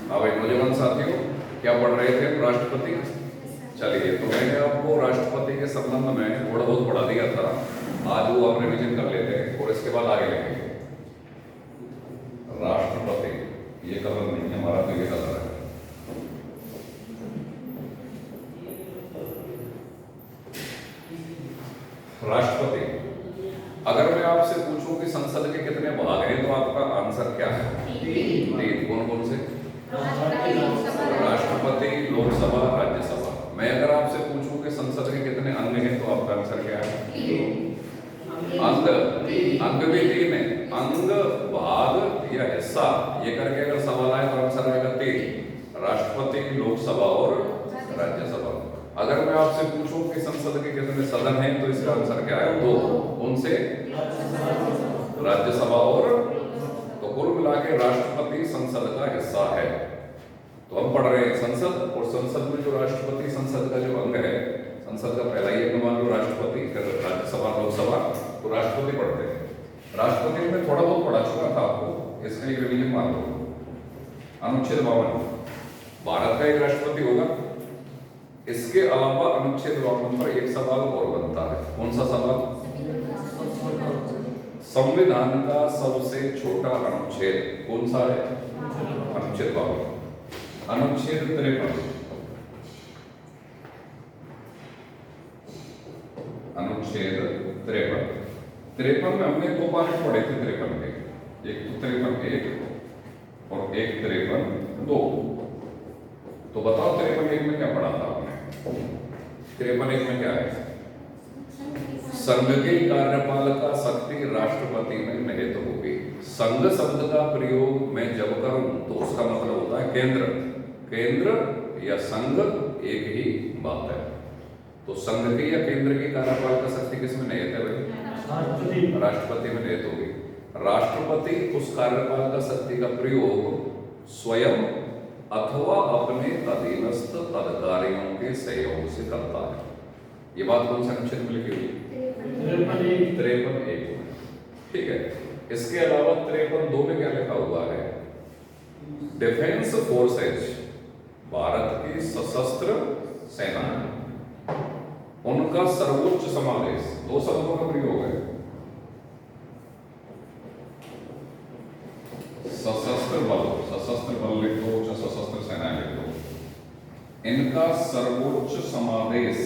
हाँ भाई नौजवान साथियों, क्या पढ़ रहे थे राष्ट्रपति? चलिए, तो मैंने आपको राष्ट्रपति के संबंध में थोड़ा बहुत पढ़ा दिया था। आज वो आप रिवीजन कर लेते हैं और इसके बाद आगे लेंगे। राष्ट्रपति, ये कलर नहीं है हमारा, तो ये कलर है। राष्ट्रपति, अगर मैं आपसे पूछूं कि संसद के कितने भाग हैं तो आपका आंसर क्या है? 3। कौन कौन से? राष्ट्रपति, लोकसभा, राज्यसभा। मैं अगर आपसे पूछूं कि संसद के कितने अंग हैं तो आपका आंसर क्या है? अंग। अंग भी 3 है। अंग, भाग या हिस्सा, ये करके अगर सवाल आए तो आंसर आएगा 3। राष्ट्रपति, लोकसभा और राज्यसभा। अगर मैं आपसे पूछूं कि संसद के कितने सदन हैं तो इसका आंसर क्या है? 2। उनसे राज्यसभा और, तो कुल मिला के राष्ट्रपति संसद का हिस्सा है। तो हम पढ़ रहे हैं संसद, और संसद में जो राष्ट्रपति संसद का जो अंग है, संसद का पहला ही अंग मान लो राष्ट्रपति, फिर राज्यसभा, लोकसभा, तो राष्ट्रपति पढ़ते हैं। राष्ट्रपति में थोड़ा बहुत पढ़ा चुका था आपको, इसका एक रिवीजन मान लो। अनुच्छेद 52, भारत का एक राष्ट्रपति होगा। इसके अलावा अनुच्छेद 52 पर एक सवाल और बनता है। कौन सा सवाल? संविधान का सबसे छोटा अनुच्छेद कौन सा है? अनुच्छेद 52। अनुच्छेद 53, अनुच्छेद 53 में हमने 2 पार्ट पढ़े थे 53 के, एक तो 53(1) और एक 53(2). तो बताओ 53(1) में क्या पढ़ा था आपने? 53(1) में क्या है? संघ की कार्यपालिका शक्ति राष्ट्रपति में निहित होगी। संघ शब्द का प्रयोग मैं जब करूं तो उसका मतलब होता है केंद्र। केंद्र या संघ एक ही बात है। तो संघ की या केंद्र की कार्यपालिका शक्ति किसमें निहित है भाई? राष्ट्रपति में निहित होगी। राष्ट्रपति उस कार्यपालिका शक्ति का प्रयोग स्वयं अथवा अपने अधीनस्थ अधिकारियों के सहयोग से करता है। ये बात कौन सा अनुच्छेद में लिखी हुई? 53(1). ठीक है। इसके अलावा 53(2) में क्या लिखा हुआ है? डिफेंस फोर्सेज, भारत की सशस्त्र सेना, उनका सर्वोच्च समावेश। 2 शब्दों का प्रयोग है, सशस्त्र बल, सशस्त्र बल लिख दो, सशस्त्र सेना लिख दो। इनका सर्वोच्च समावेश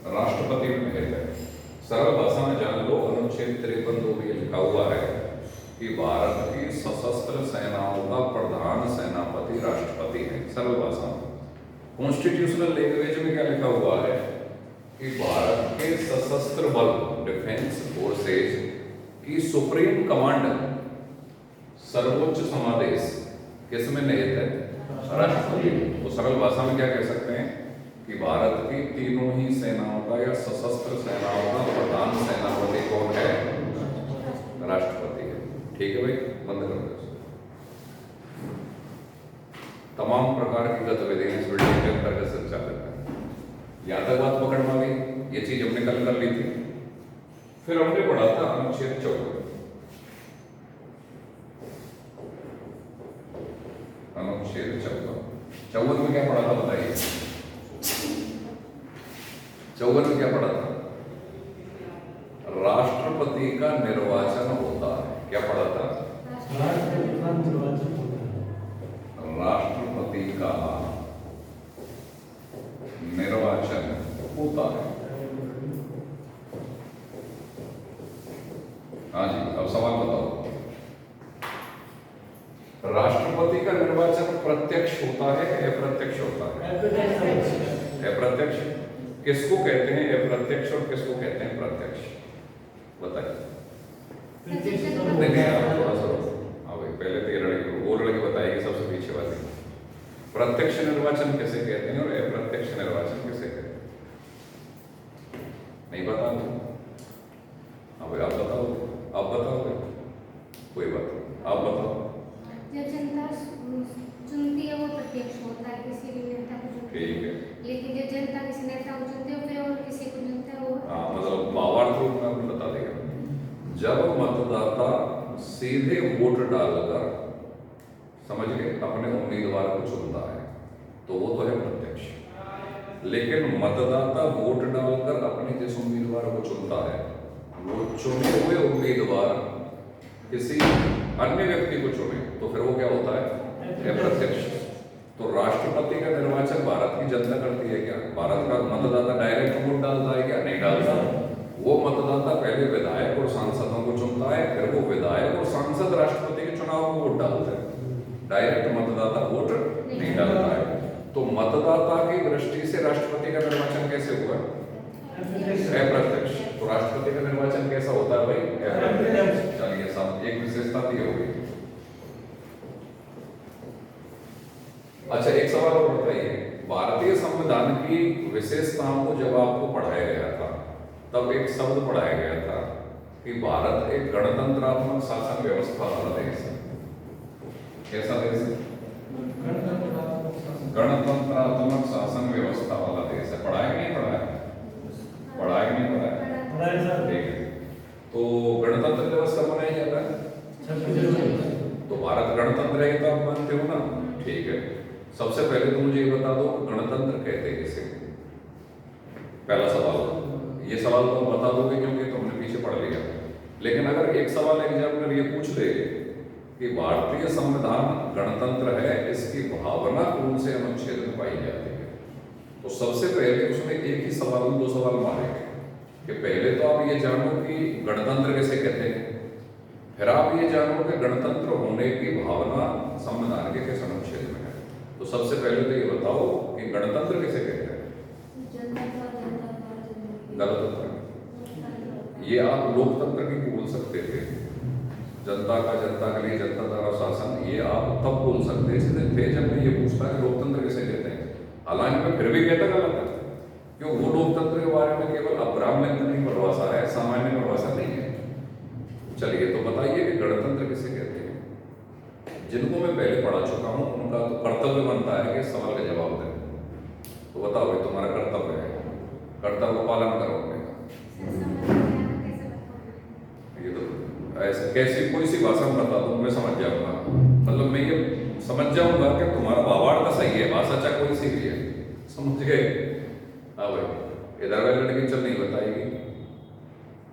राष्ट्रपति में निहित है। सरल भाषा में जान लो, अनुच्छेद 53(2) में लिखा हुआ है कि भारत की सशस्त्र सेनाओं का प्रधान सेनापति राष्ट्रपति है। सरल भाषा में। कॉन्स्टिट्यूशनल लैंग्वेज में क्या लिखा हुआ है कि भारत के सशस्त्र बल, डिफेंस फोर्सेज की सुप्रीम कमांड, सर्वोच्च समादेश किसमें निहित है? राष्ट्रपति। तो सरल भाषा में क्या कह सकते हैं कि भारत की तीनों ही सेनाओं का या सशस्त्र सेनाओं का प्रधान सेनापति कौन है? राष्ट्रपति है। ठीक है भाई, बंद कर दो। तमाम प्रकार की गतिविधियां इस बिल्डिंग के अंतर्गत संचालित है। यहां तक बात पकड़ में आ गई। ये चीज हमने कल कर ली थी। फिर हमने पढ़ा था अनुच्छेद 54। अनुच्छेद 54 में क्या पढ़ा था बताइए? 54 में क्या पढ़ा था? राष्ट्रपति का निर्वाचन होता है। क्या पढ़ा था? राष्ट्रपति का निर्वाचन होता है। हाँ जी, अब सवाल बताओ। राष्ट्रपति का निर्वाचन प्रत्यक्ष होता है या अप्रत्यक्ष होता है? अप्रत्यक्ष। किसको कहते हैं अप्रत्यक्ष और किसको कहते हैं प्रत्यक्ष? बताइए। नहीं, आप थोड़ा सा, हाँ भाई, पहले तो ये लड़की, वो लड़की बताएगी सबसे पीछे वाली। प्रत्यक्ष निर्वाचन किसे कहते हैं और अप्रत्यक्ष निर्वाचन किसे कहते हैं? नहीं बता दो? हाँ भाई, आप बताओ। आप बताओ कोई बात नहीं, आप बताओ। जो जनता चुनती है वो प्रत्यक्ष होता है, किसी भी नेता को चुनती है। ठीक है। लेकिन जो जनता किसी नेता को चुनती है फिर और किसी को चुनता है वो। हाँ, मतलब भावार्थ रूप में आपने बता देगा। जब मतदाता सीधे वोट डालकर, समझ गए, अपने उम्मीदवार को चुनता है तो वो तो है प्रत्यक्ष। लेकिन मतदाता वोट डालकर अपने जिस उम्मीदवार को चुनता है वो चुने हुए उम्मीदवार किसी अन्य व्यक्ति को चुने तो फिर वो क्या होता है अप्रत्यक्ष। तो राष्ट्रपति का निर्वाचन भारत की जनता करती है क्या? भारत का मतदाता डायरेक्ट वोट डालता है क्या? नहीं डालता। वो मतदाता पहले विधायक और सांसदों को चुनता है, फिर वो विधायक और सांसद राष्ट्रपति के चुनाव में वोट डालते हैं। डायरेक्ट मतदाता वोट नहीं डालता है। तो मतदाता की दृष्टि से राष्ट्रपति का निर्वाचन कैसे हुआ? अप्रत्यक्ष। तो राष्ट्रपति का निर्वाचन कैसा होता है भाई? अप्रत्यक्ष। चलिए साहब, एक विशेषता दी हो गई। अच्छा, एक सवाल और बताइए, भारतीय संविधान की विशेषताओं को जब आपको पढ़ाया गया था तब एक शब्द पढ़ाया गया था कि भारत एक गणतंत्रात्मक शासन व्यवस्था वाला देश है। कैसा देश है? गणतंत्रात्मक शासन व्यवस्था वाला देश है। पढ़ाया नहीं पढ़ाया? पढ़ाया नहीं पढ़ाया? ठीक है। तो गणतंत्र दिवस कब मनाया जाता है? तो भारत गणतंत्र है तो आप मानते हो ना? ठीक है। सबसे पहले तो मुझे ये बता दो गणतंत्र कहते हैं किसे? पहला सवाल। ये सवाल तो बता दोगे क्योंकि तुमने पीछे पढ़ लिया। लेकिन अगर एक सवाल एग्जामिनर ये पूछ ले कि भारतीय संविधान गणतंत्र है, इसकी भावना कौन से अनुच्छेद में पाई जाती है, तो सबसे पहले उसमें एक ही सवाल में दो सवाल मारेंगे कि पहले तो आप ये जानो कि गणतंत्र किसे कहते हैं, फिर आप ये जानो कि गणतंत्र होने की भावना संविधान के किस अनुच्छेद में है। तो सबसे पहले तो ये बताओ कि गणतंत्र किसे कहते हैं? गणतंत्र। ये आप लोकतंत्र की बोल सकते थे, जनता का जनता के लिए जनता द्वारा शासन, ये आप तब बोल सकते थे जब मैं ये पूछता है लोकतंत्र किसे कहते हैं। हालांकि मैं फिर भी कहता गलत है, क्यों? वो लोकतंत्र के बारे में केवल अब्राह्मण की परिभाषा है, सामान्य परिभाषा नहीं है। चलिए तो बताइए कि गणतंत्र किसे कहते हैं। जिनको मैं पहले पढ़ा चुका हूं उनका तो कर्तव्य बनता है कि इस सवाल का जवाब दें। तो बताओ भाई, तुम्हारा कर्तव्य है, कर्तव्य का पालन करोगे। ये तो ऐसे कैसी कोई सी भाषा में बता दो मैं समझ जाऊंगा, मतलब मैं ये समझ जाऊंगा कि तुम्हारा भावार्थ सही है, भाषा चाहे कोई सी भी है, समझ गए? हाँ भाई, इधर वाली लड़की चल नहीं बताएगी।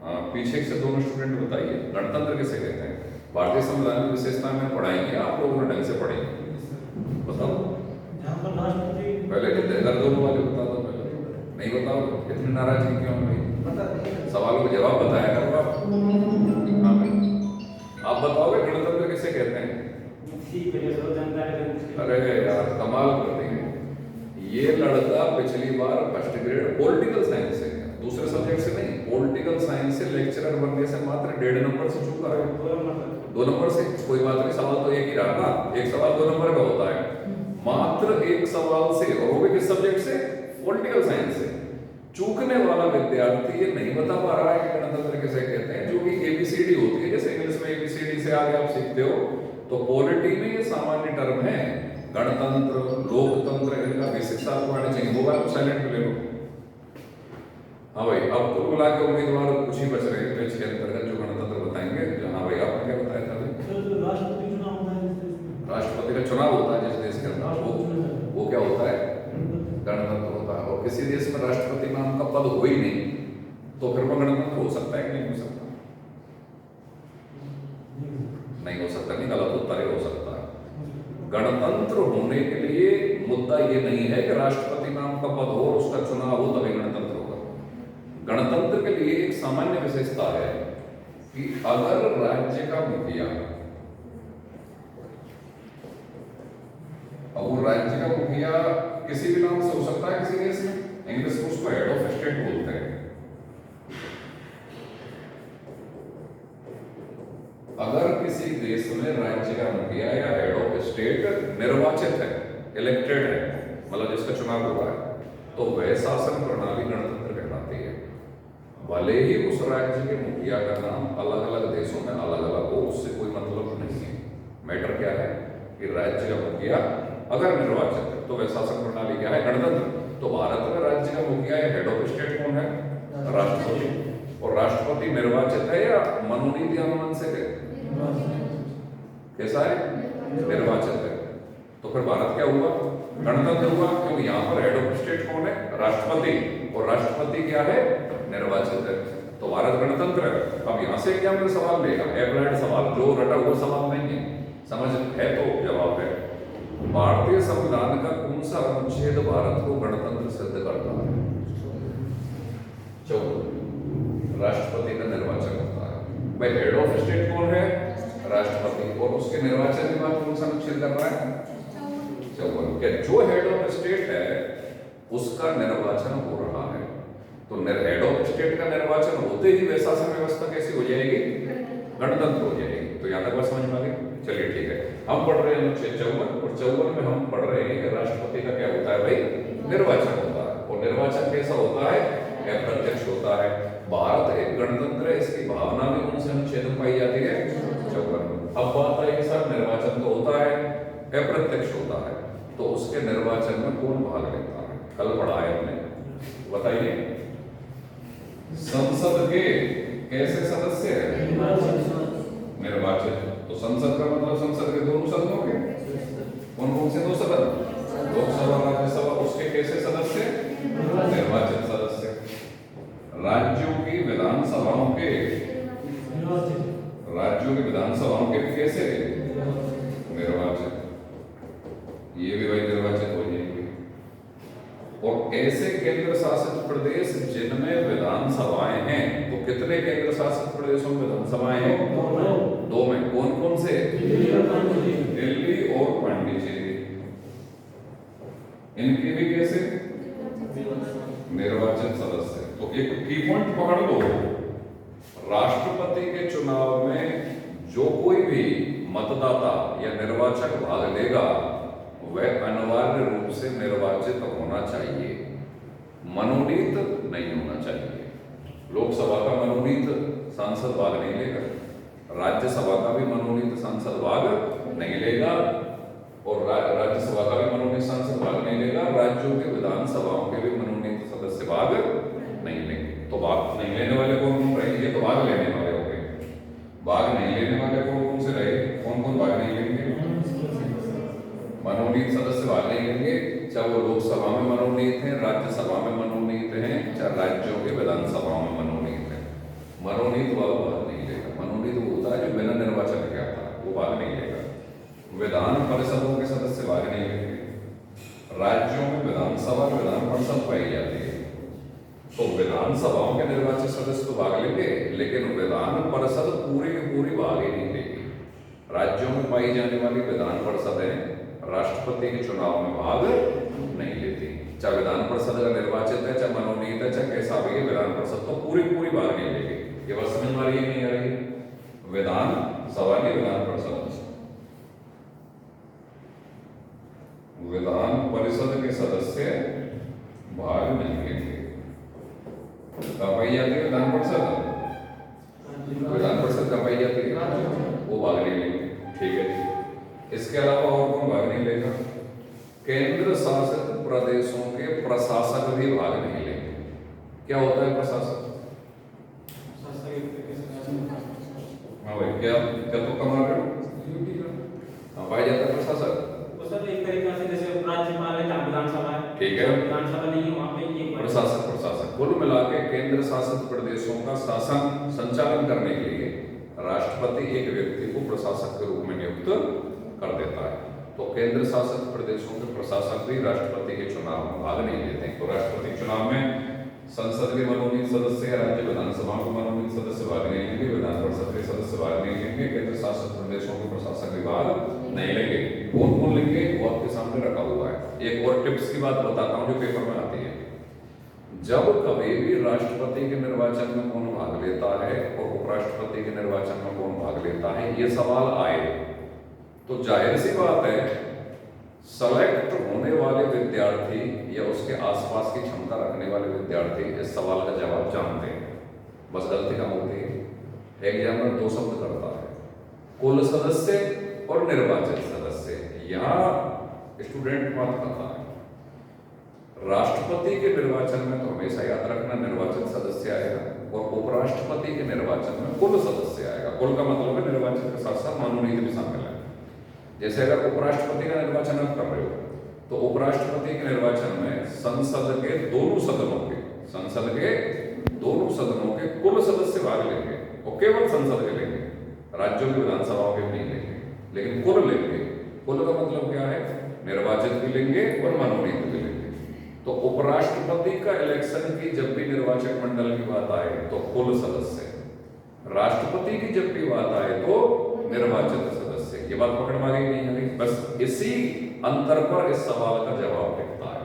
हाँ, पीछे से दोनों स्टूडेंट बताइए गणतंत्र किसे कहते हैं। भारतीय संविधान की विशेषता में पढ़ाएंगे, आप लोगों ने ढंग से पढ़ेंगे। बताओ पहले इधर दोनों वाले बता दो। पहले नहीं बताओ, इतनी नाराजगी क्यों भाई? सवालों का जवाब बताया करो आप। हाँ भाई, आप बताओगे गणतंत्र किसे कहते हैं? अरे यार कमाल कर दी है। ये लड़का पिछली बार फर्स्ट ग्रेड पॉलिटिकल साइंस से, दूसरे सब्जेक्ट से नहीं, पॉलिटिकल साइंस से लेक्चरर बनने से मात्र 1.5 नंबर से चूका है। 2 नंबर से कोई बात नहीं, सवाल तो एक ही रहा ना, एक सवाल 2 नंबर का होता है। मात्र एक सवाल से, और वो भी किस सब्जेक्ट से? पॉलिटिकल साइंस से। चूकने वाला विद्यार्थी ये नहीं बता पा रहा है कि गणतंत्र किसे कहते हैं, जो कि ABCD होती है, जैसे इंग्लिश में ABCD से आगे आप सीखते हो, तो पॉलिटी में ये सामान्य टर्म है। गणतंत्र, लोकतंत्र, इनका बेसिक आने चाहिए। मोबाइल को साइलेंट पे ले लो। हाँ भाई, अब कुल मिला के उम्मीदवार कुछ ही बच रहे हैं पेज के अंतर्गत जो गणतंत्र बताएंगे। हाँ भाई, आपने क्या बताया था? राष्ट्रपति का चुनाव होता है जिस देश के अंदर, वो क्या होता है? गणतंत्र होता है। और किसी देश में राष्ट्रपति नाम का पद हो ही नहीं तो फिर वो गणतंत्र हो सकता है कि नहीं हो सकता? नहीं हो सकता, नहीं, गलत उत्तर ही हो सकता है। गणतंत्र होने के लिए मुद्दा ये नहीं है कि राष्ट्रपति नाम का पद हो और उसका चुनाव हो तभी गणतंत्र होगा। गणतंत्र के लिए एक सामान्य विशेषता है कि अगर राज्य का मुखिया, अब वो राज्य का मुखिया किसी भी नाम से हो सकता है किसी देश में, इंग्लिश में उसको हेड ऑफ स्टेट बोलते हैं। अगर किसी देश में राज्य का मुखिया या हेड ऑफ स्टेट निर्वाचित है, इलेक्टेड है, मतलब जिसका चुनाव हुआ है, तो वह शासन प्रणाली गणतंत्र कहलाती है। भले ही उस राज्य के मुखिया का नाम अलग अलग देशों में अलग अलग हो, उससे कोई मतलब नहीं है। मैटर क्या है कि राज्य का मुखिया अगर निर्वाचित है तो वह शासन प्रणाली क्या है? गणतंत्र। तो भारत में राज्य का मुखिया या हेड ऑफ स्टेट कौन है? राष्ट्रपति। और राष्ट्रपति निर्वाचित है या मनोनीत या अनुमंसित है? कैसा है? निर्वाचित है। तो फिर भारत क्या हुआ? गणतंत्र हुआ, क्योंकि यहाँ पर हेड ऑफ स्टेट कौन है? राष्ट्रपति, और राष्ट्रपति क्या है? निर्वाचित है। तो भारत गणतंत्र है। अब यहाँ से क्या मेरे सवाल लेगा? अप्लाइड सवाल, जो रटा हुआ सवाल नहीं है, समझ है तो जवाब है। भारतीय संविधान का कौन सा अनुच्छेद भारत को गणतंत्र सिद्ध करता है? 14। राष्ट्रपति का निर्वाचन होता है। भाई हेड ऑफ स्टेट कौन है? राष्ट्रपति, और उसके निर्वाचन के बाद कौन सा अनुच्छेद कर रहा है? 54। क्या जो हेड ऑफ स्टेट है उसका निर्वाचन हो रहा है, तो हेड ऑफ स्टेट का निर्वाचन होते ही वे शासन व्यवस्था कैसी हो जाएगी? गणतंत्र हो जाएगी। तो यहाँ तक बात समझ में आ गई? चलिए ठीक है। हम पढ़ रहे हैं अनुच्छेद 54, और 54 में हम पढ़ रहे हैं कि राष्ट्रपति का क्या होता है भाई? निर्वाचन होता है। और निर्वाचन कैसा होता है? अप्रत्यक्ष होता है। भारत एक गणतंत्र है, इसकी भावना भी कौन से अनुच्छेद में पाई जाती है? 54। अब बात है कि सर निर्वाचन तो होता है, अप्रत्यक्ष होता है, तो उसके निर्वाचन में कौन भाग लेता है? कल पढ़ा है हमने, बताइए। संसद के कैसे सदस्य है? निर्वाचित। तो संसद का मतलब संसद के दोनों सदनों के कौन कौन से दो सदन? लोकसभा राज्यसभा, उसके कैसे सदस्य? निर्वाचित सदस्य। राज्यों की विधानसभाओं के, राज्यों की विधानसभाओं के भी कैसे? निर्वाचित। ये भी भाई निर्वाचित हो जाएंगे। और ऐसे केंद्र शासित प्रदेश जिनमें विधानसभाएं हैं, तो कितने केंद्र शासित प्रदेशों में विधानसभाएं हैं? 2 में। कौन कौन से? दिल्ली और पांडिचेरी। इनके भी कैसे? निर्वाचित सदस्य। तो एक की पॉइंट पकड़ लो, राष्ट्रपति के चुनाव में जो कोई भी मतदाता या निर्वाचक भाग लेगा वह अनिवार्य रूप से निर्वाचित होना चाहिए, मनोनीत नहीं होना चाहिए। लोकसभा का मनोनीत सांसद भाग नहीं लेगा, राज्यसभा का भी मनोनीत सांसद भाग नहीं लेगा, और राज्यसभा का भी मनोनीत सांसद भाग नहीं लेगा, राज्यों के विधानसभाओं के भी मनोनीत सदस्य भाग नहीं लेंगे। तो भाग नहीं लेने वाले कौन कौन रहेंगे? तो भाग लेने वाले हो गए। भाग नहीं लेने वाले कौन कौन से रहे? कौन कौन भाग नहीं लेंगे? मनोनीत सदस्य भाग नहीं लेंगे, चाहे वो लोकसभा में मनोनीत हैं, राज्यसभा में मनोनीत हैं, चाहे राज्यों के विधानसभाओं में मनोनीत हैं। मनोनीत वाला भाग नहीं लेगा। मनोनीत वो होता है जो बिना निर्वाचन के आता है, वो भाग नहीं लेगा। विधान परिषदों के सदस्य भाग नहीं लेंगे। राज्यों में विधानसभा, विधान परिषद पाई जाती है, तो विधानसभाओं के निर्वाचित सदस्य तो भाग लेंगे, लेकिन विधान परिषद पूरी की पूरी भाग ही नहीं लेगी। राज्यों में पाई जाने वाली विधान परिषदें राष्ट्रपति के चुनाव में भाग नहीं लेती। चाहे विधान परिषद का निर्वाचित है, चाहे मनोनीत है, चाहे कैसा भी है, विधान परिषद तो पूरी पूरी भाग नहीं लेगी। ये बात समझ में आ रही है नहीं आ रही? विधान सभा की विधान परिषद, विधान परिषद के सदस्य भाग नहीं लेंगे। कब पाई जाती है विधान परिषद? विधान परिषद कब पाई जाती है? वो भाग नहीं लेंगे। ठीक है। इसके अलावा और कौन भाग नहीं लेगा? केंद्र शासित प्रदेशों के प्रशासक भी भाग नहीं लेंगे। क्या होता है प्रशासक? हाँ भाई, क्या क्या तो कमाल रहे हो? हाँ, पाई जाता है प्रशासक। एक तरीके से जैसे राज्यपाल है, विधानसभा है, ठीक है, विधानसभा नहीं है वहाँ पे ये प्रशासक कुल मिला के केंद्र शासित प्रदेशों का शासन संचालन करने के लिए राष्ट्रपति एक व्यक्ति को प्रशासक के रूप में नियुक्त कर देता है। तो केंद्र शासित प्रदेशों के प्रशासक भी राष्ट्रपति के चुनाव में भाग नहीं लेते। तो राष्ट्रपति चुनाव में संसद के मनोनीत सदस्य या राज्य विधानसभा के मनोनीत सदस्य भाग नहीं लेंगे, विधान परिषद के सदस्य भाग नहीं लेंगे, केंद्र शासित प्रदेशों के प्रशासक भी भाग नहीं लेंगे। कौन कौन लेंगे वो आपके सामने रखा हुआ है। एक और टिप्स की बात बताता हूँ जो पेपर में आती है। जब कभी भी राष्ट्रपति के निर्वाचन में कौन भाग लेता है और उपराष्ट्रपति के निर्वाचन में कौन भाग लेता है, ये सवाल आए तो जाहिर सी बात है सेलेक्ट होने वाले विद्यार्थी या उसके आसपास की क्षमता रखने वाले विद्यार्थी इस सवाल का जवाब जानते हैं। बस गलती कम होती है। एग्जामिनर 2 शब्द करता है, कुल सदस्य और निर्वाचित सदस्य। यहाँ स्टूडेंट बात करता है राष्ट्रपति के निर्वाचन में तो हमेशा याद रखना निर्वाचित सदस्य आएगा, और उपराष्ट्रपति के निर्वाचन में कुल सदस्य आएगा। कुल का मतलब है निर्वाचित के साथ साथ मनोनीत भी शामिल है। जैसे अगर उपराष्ट्रपति का निर्वाचन आप कर रहे हो तो उपराष्ट्रपति के निर्वाचन में संसद के दोनों सदनों के कुल सदस्य भाग लेंगे, और केवल संसद के लेंगे, राज्यों की विधानसभाओं के नहीं लेंगे, लेकिन कुल लेंगे। कुल का मतलब क्या है? निर्वाचित भी लेंगे और मनोनीत भी लेंगे। तो उपराष्ट्रपति का इलेक्शन की जब भी निर्वाचक मंडल की बात आए तो कुल सदस्य, राष्ट्रपति की जब भी बात आए तो निर्वाचित सदस्य। ये बात पकड़ में आ गई नहीं आ गई? बस इसी अंतर पर इस सवाल का जवाब लिखता है।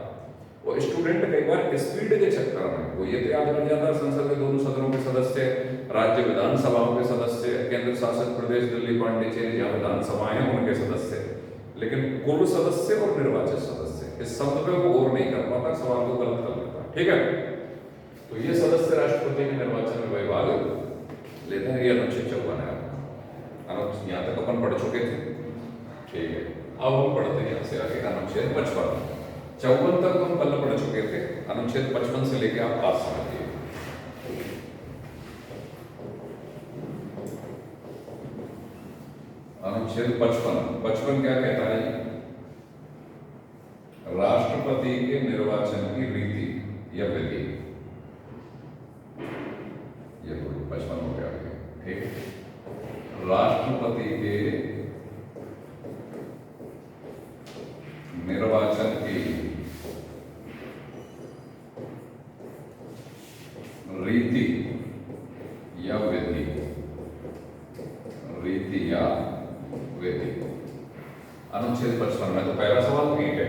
वो स्टूडेंट कई बार स्पीड के चक्कर में वो ये तो याद कर जाता है संसद के दोनों सदनों के सदस्य, राज्य विधानसभाओं के सदस्य, केंद्र शासित प्रदेश दिल्ली पांडिचेरी जहाँ विधानसभाएं हैं उनके सदस्य, लेकिन कुल सदस्य और निर्वाचित सदस्य इस शब्द पे वो गौर नहीं कर पाता, सवाल को गलत कर लेता। ठीक है, तो ये सदस्य राष्ट्रपति के निर्वाचन में भाग लेते हैं। ये अनुच्छेद 54 है। यहाँ तक अपन पढ़ चुके थे। ठीक है, अब हम पढ़ते हैं यहाँ से आगे अनुच्छेद 55। 54 तक हम कल पढ़ चुके थे। अनुच्छेद 55 से लेके आप आज समझिए। अनुच्छेद 55 क्या कहता है? राष्ट्रपति के निर्वाचन की रीति या विधि। ये 55 हो गया। ठीक है, राष्ट्रपति के निर्वाचन की रीति या विधि, अनुच्छेद 55 में तो पहला सवाल ठीक है,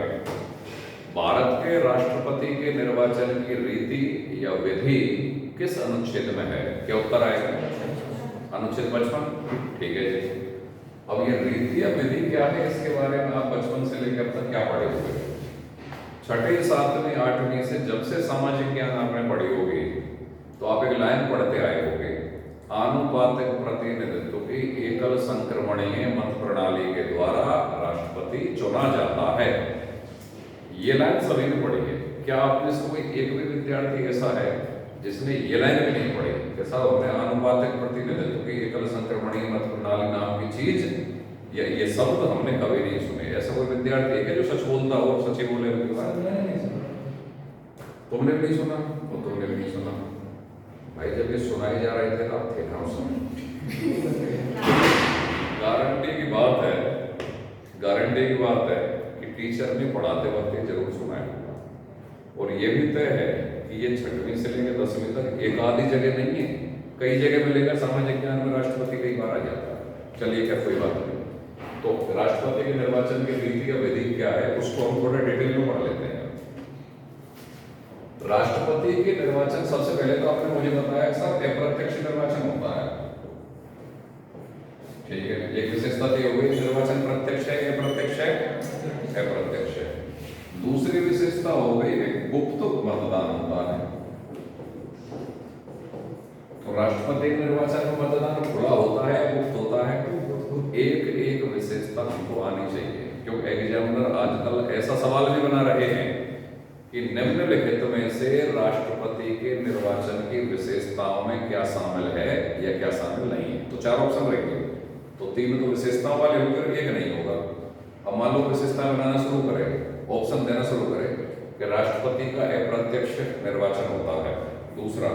भारत के राष्ट्रपति के निर्वाचन की रीति या विधि किस अनुच्छेद में है? क्या उत्तर आएगा? अनुच्छेद 55। ठीक है जी। अब ये रीति या विधि क्या है, इसके बारे में आप बचपन से लेकर अब तक क्या पढ़े हुए? छठी, 7वीं, 8वीं से जब से सामाजिक ज्ञान आपने पढ़ी होगी तो आप एक लाइन पढ़ते आए होंगे, आनुपातिक प्रतिनिधित्व की एकल संक्रमणीय मत प्रणाली के द्वारा राष्ट्रपति चुना जाता है। ये लाइन सभी ने पढ़ी है। क्या आपने से कोई एक भी विद्यार्थी ऐसा है जिसने ये लाइन भी नहीं पढ़ी? कैसा हमने आनुपातिक प्रतिनिधित्व की एकल संक्रमणीय मत प्रणाली नाम की चीज या ये शब्द हमने कभी नहीं सुने। ऐसा कोई विद्यार्थी है जो सच बोलता हो और सच ही बोले? तुमने भी नहीं सुना और तुमने भी नहीं सुना। भाई जब ये सुनाए जा रहे थे तो आप थे कहाँ सुने? गारंटी की बात है कि टीचर ने पढ़ाते वक्त जरूर सुनाया होगा। और ये भी तय है कि ये 6वीं से लेकर 10वीं तक एक आधी जगह नहीं है, कई जगह मिलेगा। सामाजिक ज्ञान में राष्ट्रपति कई बार आ जाता है। चलिए क्या कोई बात नहीं। तो राष्ट्रपति के निर्वाचन की रीति या विधि क्या है उसको हम थोड़ा डिटेल में पढ़ लेते हैं। राष्ट्रपति के निर्वाचन सबसे पहले तो आपने मुझे बताया सर अप्रत्यक्ष निर्वाचन होता है। ठीक है, एक विशेषता थी हो गई, निर्वाचन प्रत्यक्ष है या अप्रत्यक्ष है? अप्रत्यक्ष है। दूसरी विशेषता हो गई गुप्त मतदान होता है। तो राष्ट्रपति के निर्वाचन में मतदान खुला होता है या गुप्त होता है? एक विशेषता हमको आनी चाहिए, क्योंकि एग्जामिनर आजकल ऐसा सवाल भी बना रहे हैं कि निम्नलिखित में से राष्ट्रपति के निर्वाचन की विशेषताओं में क्या शामिल है या क्या शामिल नहीं है। तो 4 ऑप्शन रहेंगे, तो 3 तो विशेषताओं वाले होकर एक नहीं होगा। अब मान लो विशेषता बनाना शुरू करें, ऑप्शन देना शुरू करें कि राष्ट्रपति का अप्रत्यक्ष निर्वाचन होता है। दूसरा,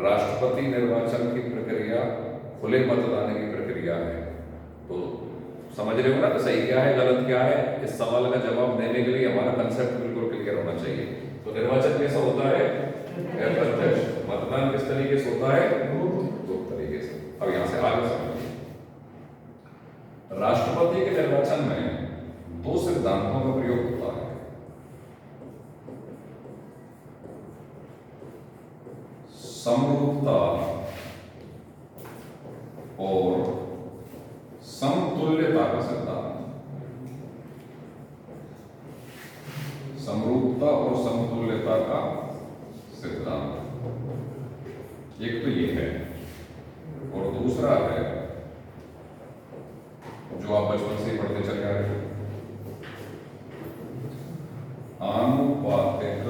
राष्ट्रपति निर्वाचन की प्रक्रिया खुले मतदान की प्रक्रिया है। तो समझ रहे हो ना तो सही क्या है गलत क्या है? इस सवाल का जवाब देने के लिए हमारा कंसेप्ट बिल्कुल क्लियर होना चाहिए। तो निर्वाचन कैसा होता है? अप्रत्यक्ष। मतदान किस तरीके से होता है? गुप्त तरीके से। अब यहां से आगे समझिए, राष्ट्रपति के निर्वाचन में 2 सिद्धांतों का प्रयोग होता है। समरूपता और समतुल्यता का सिद्धांत। समरूपता और समतुल्यता का सिद्धांत एक तो ये है, और दूसरा है जो आप बचपन से ही पढ़ते चले आ रहे हैं, आनुपातिक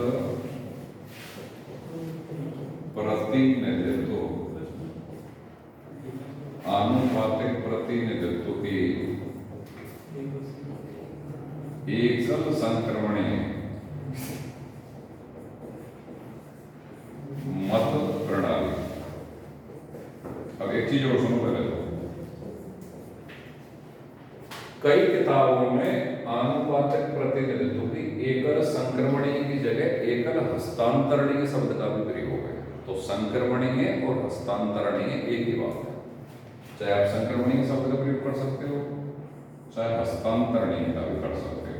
आनुपातिक प्रतिनिधित्व की एकल संक्रमणीय मत प्रणाली। अब एक चीज और सुनो पहले तो, कई किताबों में आनुपातिक प्रतिनिधित्व की एकल संक्रमणीय की जगह एकल हस्तांतरणीय शब्द का भी प्रयोग है। तो संक्रमणीय और हस्तांतरणीय एक ही बात है। चाहे आप संक्रमणीय शब्द का प्रयोग कर सकते हो, चाहे हस्तांतरणीय का भी कर सकते हो।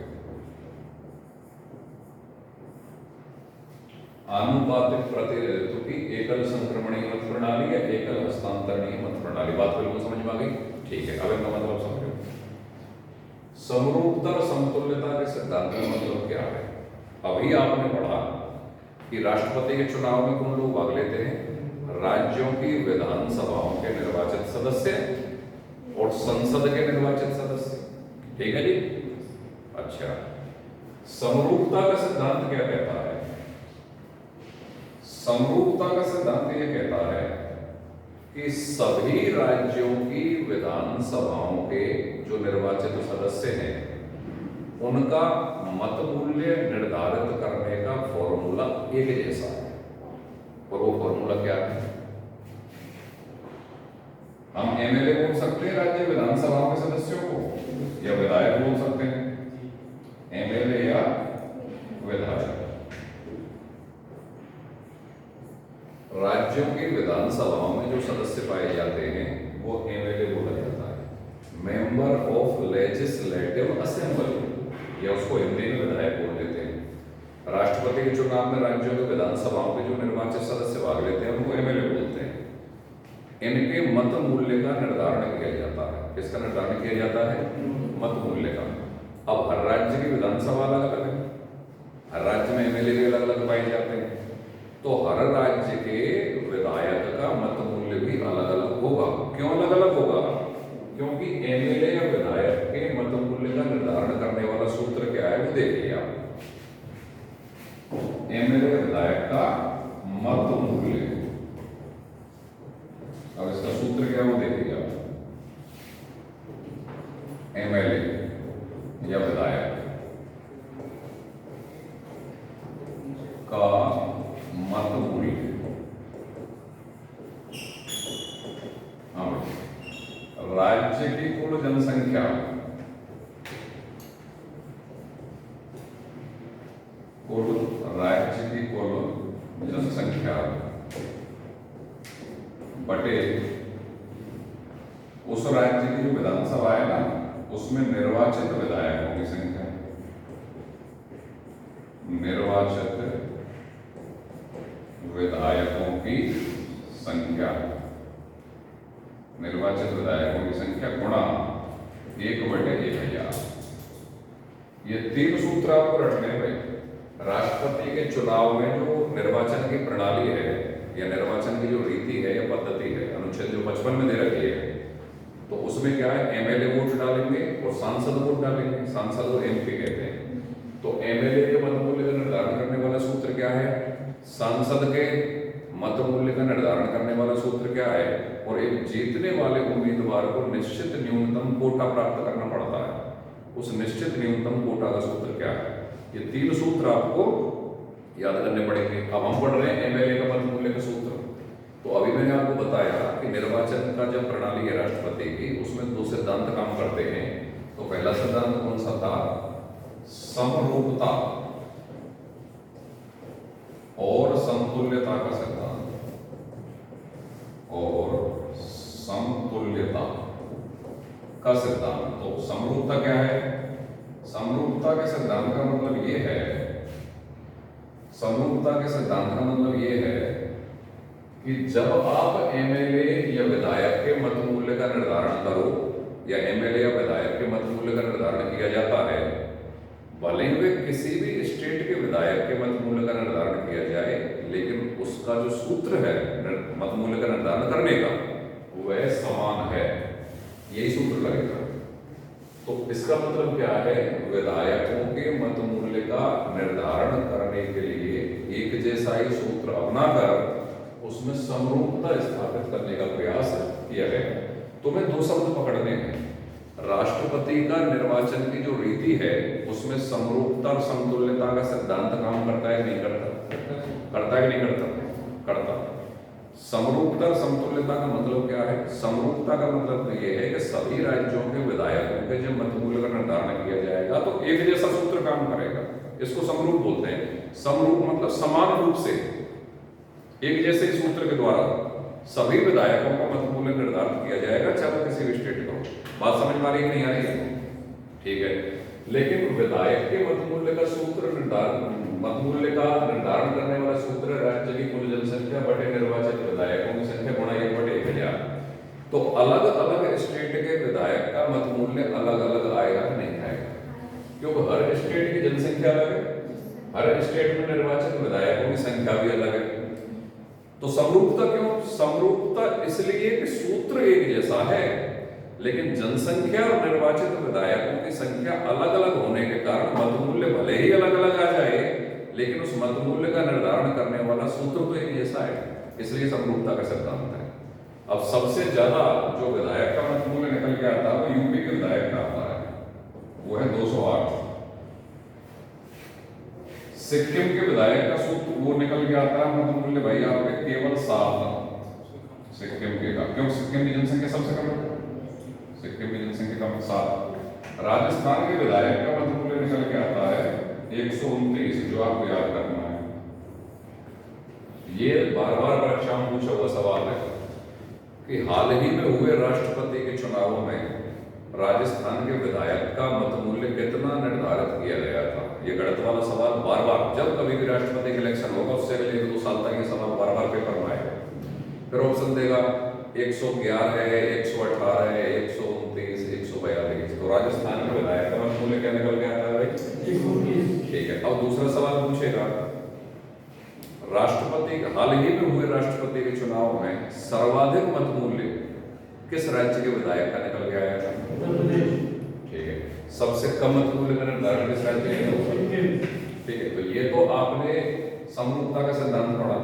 आनुपातिक प्रतिनिधित्व की एकल संक्रमणीय मत प्रणाली या एकल हस्तांतरणीय मत प्रणाली। बात बिल्कुल समझ में आ गई? ठीक है, अब इनका मतलब समझो। समरूपता और समतुल्यता के सिद्धांत का मतलब क्या है? अभी आपने पढ़ा कि राष्ट्रपति के चुनाव में कौन लोग भाग लेते हैं? राज्यों की विधानसभाओं के निर्वाचित सदस्य और संसद के निर्वाचित सदस्य। ठीक है जी? अच्छा, समरूपता का सिद्धांत क्या कहता है? समरूपता का सिद्धांत यह कहता है कि सभी राज्यों की विधानसभाओं के जो निर्वाचित सदस्य हैं उनका मत मूल्य निर्धारित करने का फॉर्मूला एक जैसा है। और वो फॉर्मूला क्या है? हम एमएलए बोल सकते हैं राज्य विधानसभाओं के सदस्यों को, या विधायक बोल सकते हैं, एमएलए या विधायक। राज्यों की विधानसभाओं में जो सदस्य पाए जाते हैं वो एमएलए बोला जाता है, मेंबर ऑफ लेजिस्लेटिव असेंबली, या उसको हिंदी में विधायक बोल देते हैं। राष्ट्रपति के चुनाव में राज्यों की विधानसभाओं के जो निर्वाचित सदस्य भाग लेते हैं उनको एमएलए बोलते हैं। इनके मत मूल्य का निर्धारण किया जाता है। किसका निर्धारण किया जाता है? मत मूल्य का। अब हर राज्य की विधानसभा अलग अलग है, हर राज्य में एमएलए भी अलग अलग पाए जाते हैं, तो हर राज्य के विधायक का मत मूल्य भी अलग अलग होगा। क्यों अलग अलग होगा? क्योंकि एमएलए या विधायक के मत मूल्य का निर्धारण करने वाला सूत्र क्या है वो देखिए आप। एमएलए विधायक का मत मूल्य, अब इसका सूत्र क्या है वो देखिए आप। एमएलए या विधायक का मत मूल्य, राज्य की कुल जनसंख्या राज्य की कुल जनसंख्या बटे उस राज्य की जो विधानसभा है ना उसमें निर्वाचित विधायकों की संख्या, निर्वाचित विधायकों की संख्या, निर्वाचित विधायकों की संख्या गुणा 1/1000। ये तीन सूत्र आपको रटने हैं भाई। राष्ट्रपति के चुनाव में जो निर्वाचन की प्रणाली है या निर्वाचन की जो रीति है या पद्धति है, अनुच्छेद जो 55 में दे रखी है, तो उसमें क्या है? एमएलए वोट डालेंगे और सांसद वोट डालेंगे। सांसद और एमपी कहते हैं। तो एमएलए के मत मूल्य का निर्धारण करने वाला सूत्र क्या है? सांसद के मत मूल्य का निर्धारण करने वाला सूत्र क्या है? और एक जीतने वाले उम्मीदवार को निश्चित न्यूनतम कोटा प्राप्त करना पड़ता है, उस निश्चित न्यूनतम कोटा का सूत्र क्या है? ये तीन सूत्र आपको याद करने पड़ेंगे। अब हम पढ़ रहे हैं एमएलए का मत मूल्य का सूत्र। तो अभी मैंने आपको बताया कि निर्वाचन का जब प्रणाली है राष्ट्रपति की, उसमें दो सिद्धांत काम करते हैं। तो पहला सिद्धांत कौन सा था? समरूपता और समतुल्यता का सिद्धांत। और समतुल्यता का सिद्धांत। तो समरूपता क्या है? समरूपता के सिद्धांत का मतलब ये है, समरूपता के सिद्धांत का मतलब ये है कि जब आप एमएलए या विधायक के मत मूल्य का निर्धारण करो, या एमएलए या विधायक के मत मूल्य का निर्धारण किया जाता है, भले ही वे किसी भी स्टेट के विधायक के मत मूल्य का निर्धारण किया जाए, लेकिन उसका जो सूत्र है मत मूल्य का निर्धारण करने का वह समान है। यही सूत्र लगेगा। तो इसका मतलब क्या है? विधायकों के मत मूल्य का निर्धारण करने के लिए एक जैसा ही सूत्र अपनाकर उसमें समरूपता स्थापित करने का प्रयास किया गया। तुम्हें दो शब्द पकड़ने हैं। राष्ट्रपति का निर्वाचन की जो रीति है उसमें समरूपता और समतुल्यता का सिद्धांत काम करता है नहीं करता? करता है कि नहीं करता? करता। समरूपता और समतुल्यता का मतलब क्या है? समरूपता का मतलब तो ये है कि सभी राज्यों के विधायकों के जब मतमूल्य का निर्धारण किया जाएगा तो एक जैसा सूत्र काम करेगा, इसको समरूप बोलते हैं। समरूप मतलब समान रूप से एक जैसे सूत्र के द्वारा सभी विधायकों का मतमूल्य निर्धारित किया जाएगा, चाहे किसी भी स्टेट का हो। बात समझ में आ रही है नहीं आ रही है? ठीक है। लेकिन विधायक के मतमूल्य का सूत्र मतमूल्य का निर्धारण करने वाला सूत्र राज्य की कुल जनसंख्या बटे निर्वाचित विधायकों की संख्या गुणा 1/1000। तो अलग अलग स्टेट के विधायक का मतमूल्य अलग अलग आएगा नहीं आएगा? क्योंकि हर स्टेट की जनसंख्या अलग है, हर स्टेट में निर्वाचित विधायकों की संख्या भी अलग है। तो समरूपता क्यों? समरूपता इसलिए कि सूत्र एक जैसा है, लेकिन जनसंख्या और निर्वाचित विधायकों की संख्या अलग अलग होने के कारण मतमूल्य भले ही अलग अलग आ जाए, लेकिन उस मतमूल्य का निर्धारण करने वाला सूत्र तो एक जैसा है, इसलिए समरूपता का सिद्धांत है। अब सबसे ज्यादा जो विधायक का मतमूल्य निकल के आता है वो यूपी के विधायक का आता है, वो है 208। सिक्किम के विधायक का सूत्र वो निकल के आता है मतमूल्य भाई आपके केवल 7 सिक्किम के का। क्यों? सिक्किम की जनसंख्या सबसे कम है, सिक्किम की जनसंख्या कम 7। राजस्थान के विधायक का मतमूल्य निकल के आता है 129, जो आपको याद करना है। ये बार बार परीक्षा में पूछा हुआ सवाल है कि हाल ही में हुए राष्ट्रपति के चुनावों में राजस्थान के विधायक का मतमूल्य कितना निर्धारित किया गया था। ये गणित वाला सवाल बार बार, जब कभी भी राष्ट्रपति का इलेक्शन होगा उससे अगले 2 साल तक ये सवाल बार बार पेपर में आएगा। फिर ऑप्शन देगा 111 है, 118 है, 129, 142। तो राजस्थान के विधायक का मतमूल्य क्या निकल गया था भाई? 129। ठीक है। अब दूसरा सवाल पूछेगा, राष्ट्रपति हाल ही में हुए राष्ट्रपति के चुनाव में सर्वाधिक मतमूल्य किस राज्य के विधायक का निकल के आया था? ठीक है। सबसे कम मतमूल्य का निर्धारण किस राज्य में? ठीक है। तो ये तो आपने समरूपता का सिद्धांत पढ़ा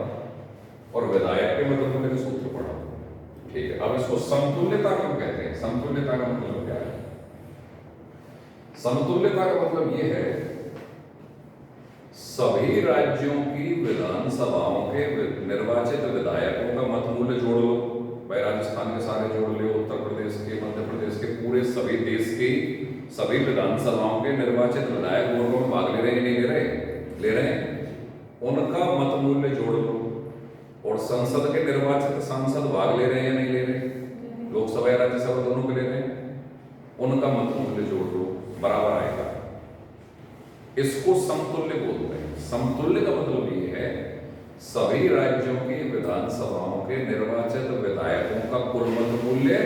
और विधायक के मतमूल्य का सूत्र पढ़ा। ठीक है। अब इसको समतुल्यता क्यों कहते हैं? समतुल्यता का मतलब क्या है? समतुल्यता का मतलब ये है सभी राज्यों की विधानसभाओं के निर्वाचित विधायकों का मतमूल्य जोड़ लो। भाई राजस्थान के सारे जोड़ लो, उत्तर प्रदेश के, मध्य प्रदेश के, पूरे सभी देश की सभी विधानसभाओं के निर्वाचित विधायक वोटों में भाग ले रहे हैं नहीं ले रहे? ले रहे हैं। उनका मतमूल्य जोड़ लो। और संसद के निर्वाचित सांसद भाग ले रहे हैं या नहीं ले रहे? लोकसभा या राज्यसभा दोनों के ले रहे हैं, उनका मतमूल्य जोड़ लो, बराबर आएगा। इसको समतुल्य बोलते हैं। समतुल्य का मतलब ये है सभी राज्यों की विधानसभाओं के निर्वाचित विधायकों का कुल मतमूल्य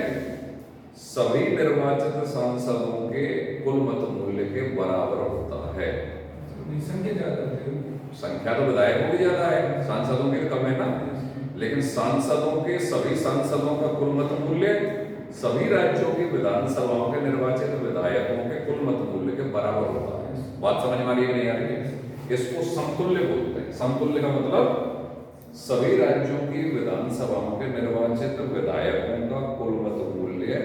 सभी निर्वाचित सांसदों के कुल मतमूल्य के बराबर होता है। संख्या ज्यादा है, संख्या तो विधायकों की ज्यादा है, सांसदों की कम है ना। लेकिन सांसदों के सभी सांसदों का कुल मतमूल्य सभी राज्यों की विधानसभाओं के निर्वाचित विधायकों के कुल मतमूल्य के बराबर होता है। बात समझ में आ रही है नहीं आ रही है? इसको समतुल्य बोलते हैं। समतुल्य का मतलब सभी राज्यों की विधानसभाओं के निर्वाचित विधायकों का कुल मतमूल्य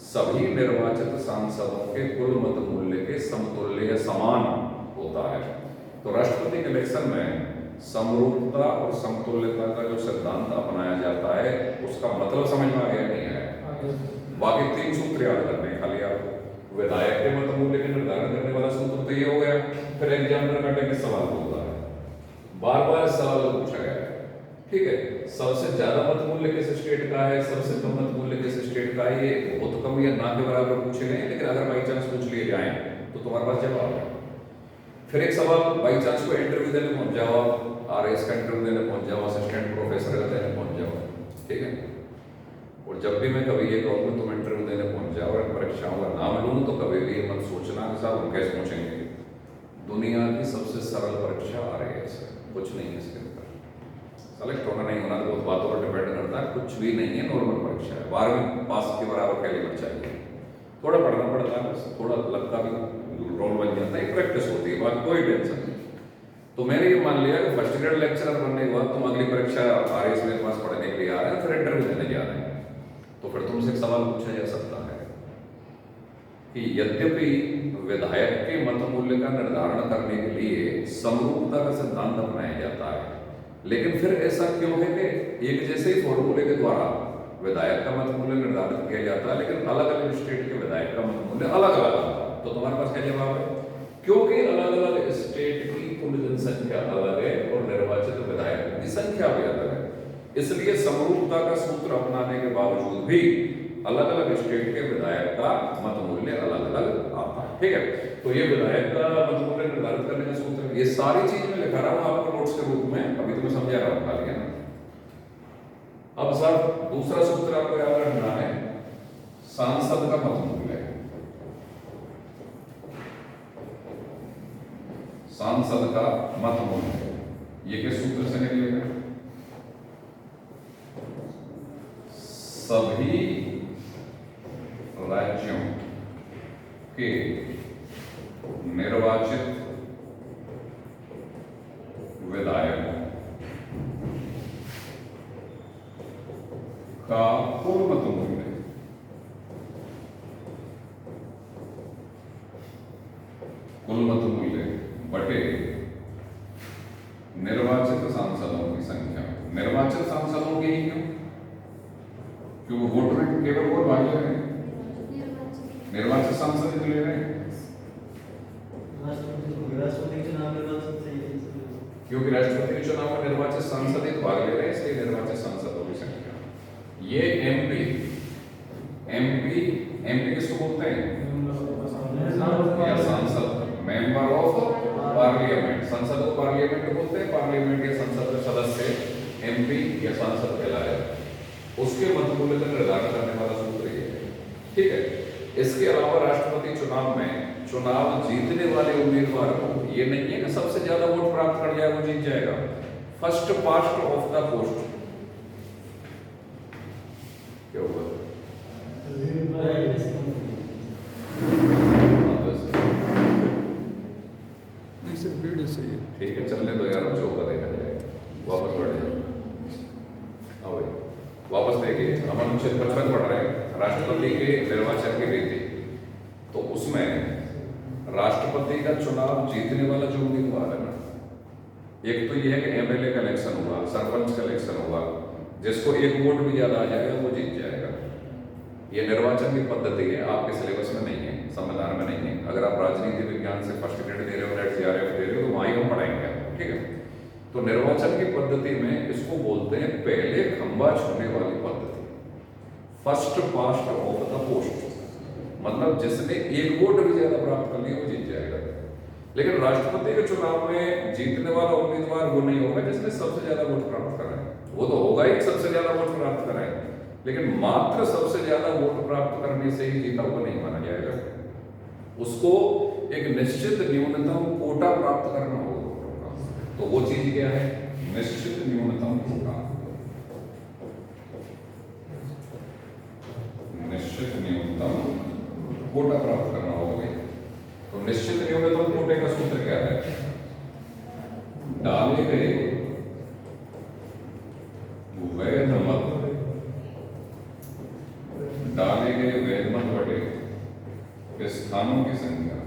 सभी निर्वाचित सांसदों के कुल मतमूल्य के समतुल्य या समान होता है। तो राष्ट्रपति के इलेक्शन में समरूपता और समतुल्यता का जो सिद्धांत अपनाया जाता है उसका मतलब समझ में आ गया नहीं है? बाकी 3 सूत्र याद करने हैं खाली आप। विधायक के मतमूल्य के निर्धारण करने वाला सूत्र तो ये हो गया। फिर एग्जामिनर का टेक्निक सवाल होता है, बार बार सवाल पूछा गया है। ठीक है। सबसे ज्यादा मतमूल्य किस स्टेट का है, सबसे कम मतमूल्य किस स्टेट का है, ये बहुत कम या ना के बराबर पूछे गए, लेकिन अगर बाई चांस पूछ लिए जाए तो तुम्हारे पास जवाब है। फिर एक सवाल बाई चांस को इंटरव्यू देने पहुंच जाओ, आरएस का इंटरव्यू देने पहुंच जाओ, असिस्टेंट प्रोफेसर का देने पहुंच जाओ। ठीक है। और जब भी मैं कभी ये कहूँ तुम इंटरव्यू देने पहुंच जाओ और परीक्षाओं का नाम लूँ तो कभी भी मत सोचना कि साहब हम कैसे पूछेंगे। दुनिया की सबसे सरल परीक्षा आरएएस है, कुछ नहीं है इसके ऊपर। सेलेक्ट होना नहीं होना तो बहुत बातों पर डिपेंड करता है, कुछ भी नहीं है, नॉर्मल परीक्षा है। 12वीं पास के बराबर कैलिबर चाहिए, थोड़ा पढ़ना पड़ता है, बस थोड़ा लक का भी रोल बन जाता है, प्रैक्टिस होती है, बाकी कोई टेंशन नहीं। तो मैंने ये मान लिया कि फर्स्ट ग्रेड लेक्चरर बनने के बाद तुम अगली परीक्षा आरएएस में पास पढ़ने के लिए आ रहे हैं, फिर इंटरव्यू देने जा रहे हैं। तो फिर तुमसे एक सवाल पूछा जा सकता है कि यद्यपि विधायक के मत मूल्य का निर्धारण करने के लिए समरूपता का सिद्धांत अपनाया जाता है, लेकिन फिर ऐसा क्यों है कि एक जैसे ही फॉर्मूले के द्वारा विधायक का मत मूल्य निर्धारित किया जाता है, लेकिन अलग अलग स्टेट के विधायक का मत मूल्य अलग अलग आता है? तो तुम्हारे पास क्या जवाब है? क्योंकि अलग अलग स्टेट की कुल जनसंख्या अलग है और निर्वाचित विधायकों की संख्या भी अलग है, इसलिए समरूपता का सूत्र अपनाने के बावजूद भी अलग अलग स्टेट के विधायक का मत मूल्य अलग अलग आता है। ठीक है, तो ये विधायक का मत मूल्य निर्धारित करने का सूत्र, ये सारी चीज मैं लिखा रहा हूं आपको नोट्स के रूप में, अभी तो मैं समझा रहा हूं खाली है ना। अब सर दूसरा सूत्र आपको याद रखना है, सांसद का मत मूल्य। सांसद का मत मूल्य ये किस सूत्र से निकलेगा? सभी राज्यों के निर्वाचित विधायकों का कुल मत मूल्य बटे निर्वाचित सांसदों की संख्या। निर्वाचित सांसदों की ही क्यों? क्योंकि वोट में केवल वोट भाग ले रहे हैं, निर्वाचित सांसद ले रहे हैं, क्योंकि राष्ट्रपति के चुनाव में निर्वाचित सांसद एक भाग ले रहे हैं, इसलिए निर्वाचित सांसदों की संख्या। ये एमपी किसको बोलते हैं? या सांसद, मेंबर ऑफ पार्लियामेंट। संसद को पार्लियामेंट बोलते हैं, पार्लियामेंट या संसद के सदस्य एमपी या सांसद कहलाए, उसके मत मूल्य का निर्धारण करने वाला सूत्र ये है। ठीक है, इसके अलावा राष्ट्रपति चुनाव में चुनाव जीतने वाले उम्मीदवार को ये नहीं है कि सबसे ज्यादा वोट प्राप्त कर जाए वो जीत जाएगा। First past of the post क्या हुआ? सही है। ठीक है, चलने दो यार, जो होगा देखा जाएगा। वापस बढ़ जाए, हाँ भाई वापस देखिए, हम अनुच्छेद 55 पढ़ रहे हैं, राष्ट्रपति के निर्वाचन की रीति। तो उसमें राष्ट्रपति का चुनाव जीतने वाला जो उम्मीदवार है ना, एक तो यह है कि एमएलए का इलेक्शन हुआ, सरपंच का इलेक्शन हुआ, जिसको एक वोट भी ज्यादा आ जाएगा वो जीत जाएगा। ये निर्वाचन की पद्धति है, आपके सिलेबस में नहीं है, संविधान में नहीं है। अगर आप राजनीति विज्ञान से फर्स्ट ग्रेड दे रहे हो, नेट सीआरएफ दे रहे हो, तो वहीं हम पढ़ाएंगे। ठीक है, तो निर्वाचन की पद्धति में इसको बोलते हैं पहले खंबा छूने वाली पद्धति, first past of the post. मतलब जिसने एक वोट भी ज्यादा प्राप्त कर लिया वो जीत जाएगा। लेकिन राष्ट्रपति के चुनाव में जीतने वाला उम्मीदवार वो नहीं होगा जिसने सबसे ज्यादा वोट प्राप्त करा है, वो तो होगा ही सबसे ज्यादा वोट प्राप्त करा है, लेकिन मात्र सबसे ज्यादा वोट प्राप्त करने से ही जीता हुआ नहीं माना जाएगा। उसको एक निश्चित न्यूनतम कोटा प्राप्त करना होगा। तो वो चीज क्या है? निश्चित न्यूनतम कोटा। निश्चित न्यूनतम कोटा प्राप्त करना होगा। तो निश्चित न्यूनतम कोटे का सूत्र क्या है? डाले गए वैध मत, डाले गए वैध मत बटे स्थानों की संख्या,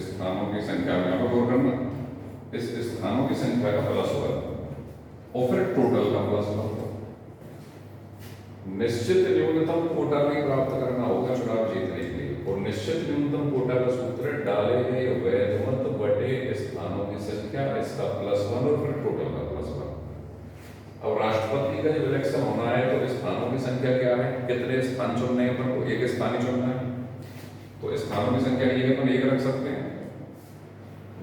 स्थानों की संख्या में आप गौर करना, इस स्थानों की संख्या का प्लस हुआ और फिर टोटल का प्लस हुआ। निश्चित न्यूनतम कोटा भी प्राप्त करना होगा चुनाव जीतने के लिए, और निश्चित न्यूनतम कोटा का सूत्र डाले गए वैध मत बटे स्थानों की संख्या, इसका +1 और फिर टोटल का +1। अब राष्ट्रपति का जब इलेक्शन होना है तो स्थानों की संख्या क्या है? कितने स्थान चुनने हैं? अपन को एक स्थान ही चुनना है, तो स्थानों की संख्या ये अपन एक रख सकते हैं।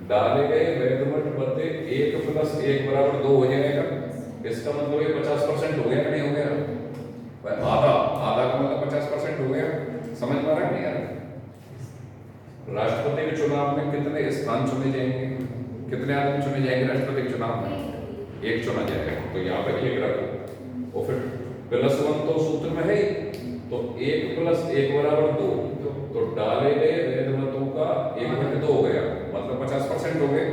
डाले गए वैध मत बटे 1 + 1 = 2 हो जाएगा। इसका मतलब ये 50% हो गया कि नहीं हो गया? आधा का मतलब 50% हो गया। समझ पा रहे हैं नहीं यार? राष्ट्रपति के चुनाव में कितने स्थान चुने जाएंगे? कितने आदमी चुने जाएंगे राष्ट्रपति के चुनाव में? एक चुना जाएगा। तो यहाँ पे 1 रखो और फिर +1 तो सूत्र में है ही, तो 1 + 1 = 2। तो डाले गए वैध मतों का 1/2 हो गया, मतलब 50% हो गए।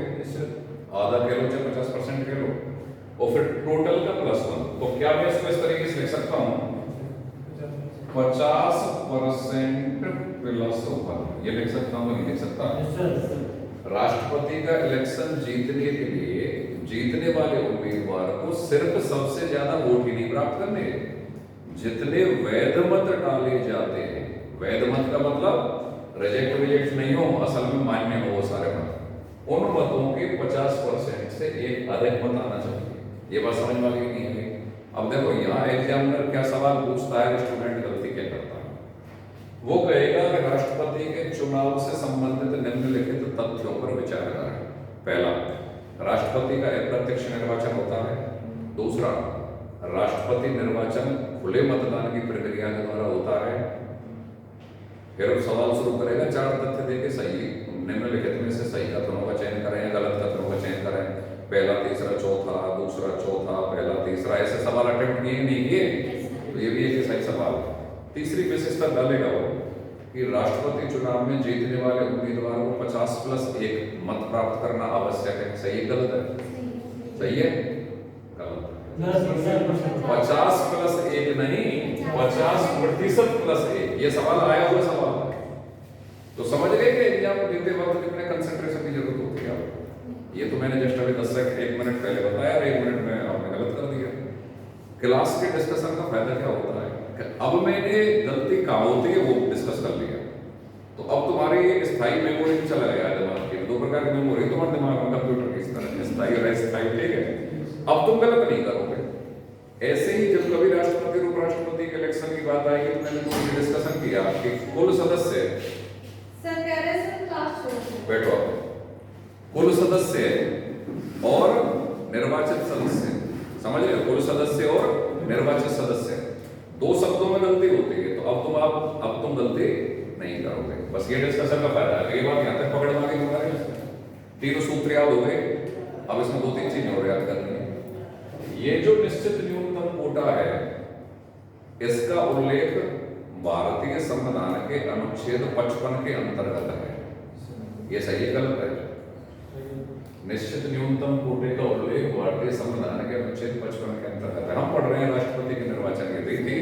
आधा कह लो चाहे 50% कह लो, और फिर टोटल का +1। तो क्या उसको इस तरीके से लिख सकता हूं 50% प्लस 1, ये लिख सकता हूं, नहीं लिख सकता? राष्ट्रपति का इलेक्शन जीतने के लिए जीतने वाले उम्मीदवार को सिर्फ सबसे ज्यादा वोट ही नहीं प्राप्त करने, जितने वैध मत डाले जाते हैं, वैध मत का मतलब रिजेक्ट नहीं हो, असल में मान्य हो वो सारे मत, उन मतों के 50% से एक अधिक मत आना चाहिए। ये बात समझ वाली नहीं है। अब देखो यहाँ एग्जामिनर क्या सवाल पूछता है, स्टूडेंट गलती क्या करता है, वो कहेगा कि राष्ट्रपति के चुनाव से संबंधित निम्नलिखित तथ्यों पर विचार करें। पहला, राष्ट्रपति का अप्रत्यक्ष निर्वाचन होता है। दूसरा, राष्ट्रपति निर्वाचन खुले मतदान की प्रक्रिया के द्वारा होता है। फिर वो सवाल शुरू करेगा 4 तथ्य देके सही निम्नलिखित में से सही कथनों का चयन करें या गलत कथनों का चयन करें। पहला, तीसरा, चौथा, दूसरा, चौथा, पहला, तीसरा, ऐसे सवाल अटेम्प्ट किए नहीं किए, तो ये भी एक सही सवाल। तीसरी विशेषता डालेगा वो कि राष्ट्रपति चुनाव में जीतने वाले उम्मीदवार को 50+1 मत प्राप्त करना आवश्यक है। सही है गलत है? सही है गलत? 50+1 नहीं, 50%+1, ये सवाल आया हुआ सवाल है। तो समझ गए कि एग्जाम देते वक्त कितने कंसंट्रेशन की जरूरत होती है। ये तो मैंने जस्ट अभी 1 मिनट पहले बताया और 1 मिनट में आपने गलत कर दिया। क्लास के डिस्कशन का फायदा क्या होता है कि अब मैंने गलती कहाँ होती है वो डिस्कस कर लिया, तो अब तुम्हारी स्थायी मेमोरी में चला गया दिमाग की। 2 प्रकार की मेमोरी तुम्हारे दिमाग में कंप्यूटर की तरह, स्थायी और अस्थायी, ठीक है। अब तुम गलत नहीं करोगे। ऐसे ही जब कभी राष्ट्रपति और उपराष्ट्रपति के इलेक्शन की बात आएगी तो मैंने तुमसे डिस्कशन किया कि कुल सदस्य, सर कह रहे हैं क्लास छोड़ बैठो, कुल सदस्य और निर्वाचित सदस्य, समझ रहे हो? कुल सदस्य और निर्वाचित सदस्य, 2 शब्दों में गलती होती है। तो अब तुम गलती नहीं करोगे। बस ये डिस्कशन का फायदा है। ये बात यहाँ तक पकड़ में आ गई तुम्हारे, 3 सूत्र याद हो गए। अब इसमें 2-3 चीजें और याद करनी है। ये जो निश्चित न्यूनतम कोटा है, इसका उल्लेख भारतीय संविधान के अनुच्छेद 55 के अंतर्गत है। ये सही है गलत है? निश्चित न्यूनतम कोटे का उल्लेख भारतीय संविधान के अनुच्छेद 55 के अंतर्गत है। हम पढ़ रहे हैं राष्ट्रपति के निर्वाचन की रीति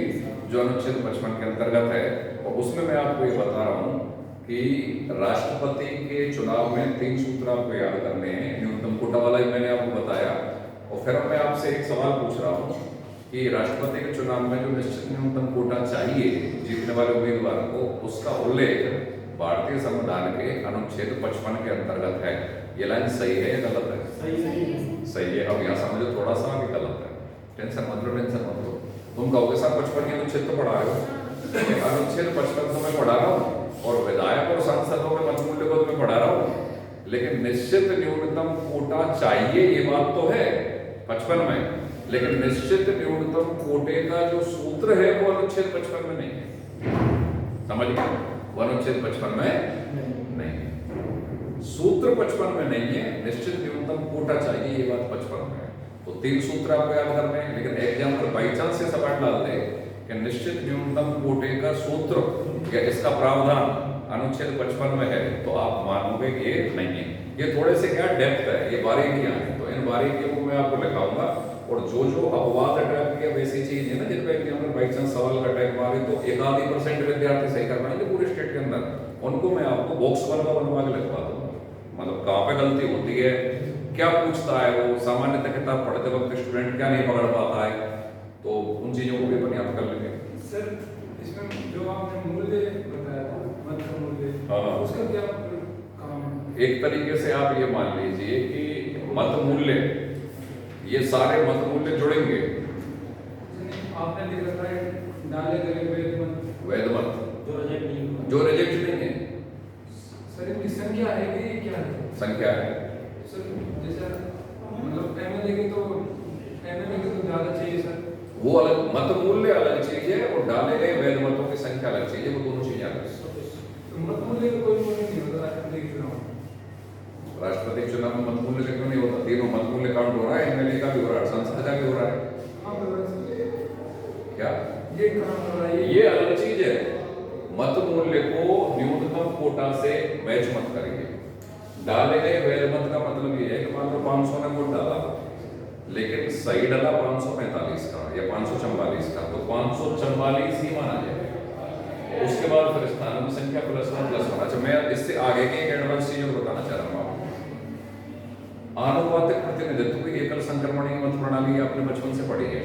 जो अनुच्छेद 55 के अंतर्गत है, और उसमें मैं आपको ये बता रहा हूँ कि राष्ट्रपति के चुनाव में 3 सूत्र आपको याद करने हैं। न्यूनतम कोटा वाला ही मैंने आपको बताया, और फिर मैं आपसे एक सवाल पूछ रहा हूँ कि राष्ट्रपति के चुनाव में जो निश्चित न्यूनतम कोटा चाहिए जीतने वाले उम्मीदवार को, उसका उल्लेख भारतीय संविधान के अनुच्छेद 55 के अंतर्गत है। ये लाइन सही है या गलत है? सही है। अब यहाँ समझो थोड़ा सा भी गलत है। टेंशन मत लो। तुम कहोगे सर 55 के अनुच्छेद तो पढ़ा रहे हो, अनुच्छेद 55 तो मैं पढ़ा रहा हूँ और विधायक और सांसदों के मत मूल्य को तो मैं पढ़ा रहा हूँ, लेकिन निश्चित न्यूनतम कोटा चाहिए ये बात तो है 55 में, लेकिन निश्चित न्यूनतम कोटे का जो सूत्र है वो अनुच्छेद 55 में नहीं है। समझ गए? वो अनुच्छेद 55 में नहीं, सूत्र 55 में नहीं है, निश्चित न्यूनतम कोटा चाहिए ये बात 55 में है। तो 3 सूत्र आपको याद करने हैं, लेकिन एग्जाम पर बाई चांस से सवाल डाल दे कि निश्चित न्यूनतम कोटे का सूत्र या इसका प्रावधान अनुच्छेद 55 में है, तो आप मानोगे कि ये नहीं है। ये थोड़े से क्या डेप्थ है, ये बारीकियां हैं, तो इन बारीकियों को मैं आपको लिखाऊंगा। और जो अपवाद टाइप की वैसी चीज है ना जिन पे एग्जाम में बाई चांस सवाल का टाइप मारे तो 1-2% विद्यार्थी सही कर पाएंगे पूरे स्टेट के अंदर, उनको मैं आपको बॉक्स बनवा के लिखवा दूंगा। मतलब कहाँ पे गलती होती है, क्या पूछता है वो, सामान्यतः किताब पढ़ते वक्त स्टूडेंट क्या नहीं पकड़ पाता है, तो उन चीजों को भी अपन याद कर लेंगे। सर इसमें जो आपने मूल्य बताया था, मत का मूल्य, हाँ, उसका क्या काम है? एक तरीके से आप ये मान लीजिए कि मत मूल्य, ये सारे मत मूल्य जुड़ेंगे। आपने लिख रखा है डाले गए वैध मत जो रिजेक्ट नहीं है। सर इनकी संख्या है कि क्या है? संख्या है सर जैसे मतलब एमएलए के तो ज्यादा चाहिए सर, वो अलग, मत मूल्य अलग चीज है और डाले गए वैध मतों की संख्या अलग चीज है, वो दोनों चीजें अलग है। तो मत मूल्य का कोई मूल्य नहीं होता राष्ट्रपति के चुनाव में। राष्ट्रपति चुनाव में मत मूल्य क्यों नहीं होता? तीनों मत मूल्य काउंट हो रहा है, एमएलए का भी हो रहा है, सांसद का भी हो रहा है। क्या ये काम हो रहा है? ये अलग चीज है। मत मूल्य को न्यूनतम कोटा से मैच मत करेंगे। डाले गए वैध मत का मतलब ये है कि मान लो 500 ने वोट डाला, लेकिन सही डला 545 का या 544 का, तो 544 ही माना जाएगा। उसके बाद फिर स्थानांक संख्या +1 +1। अच्छा, मैं इससे आगे की एक एडवांस चीज और बताना चाह रहा हूँ आपको। आनुपातिक प्रतिनिधित्व की एकल संक्रमणीय मत प्रणाली आपने बचपन से पढ़ी है,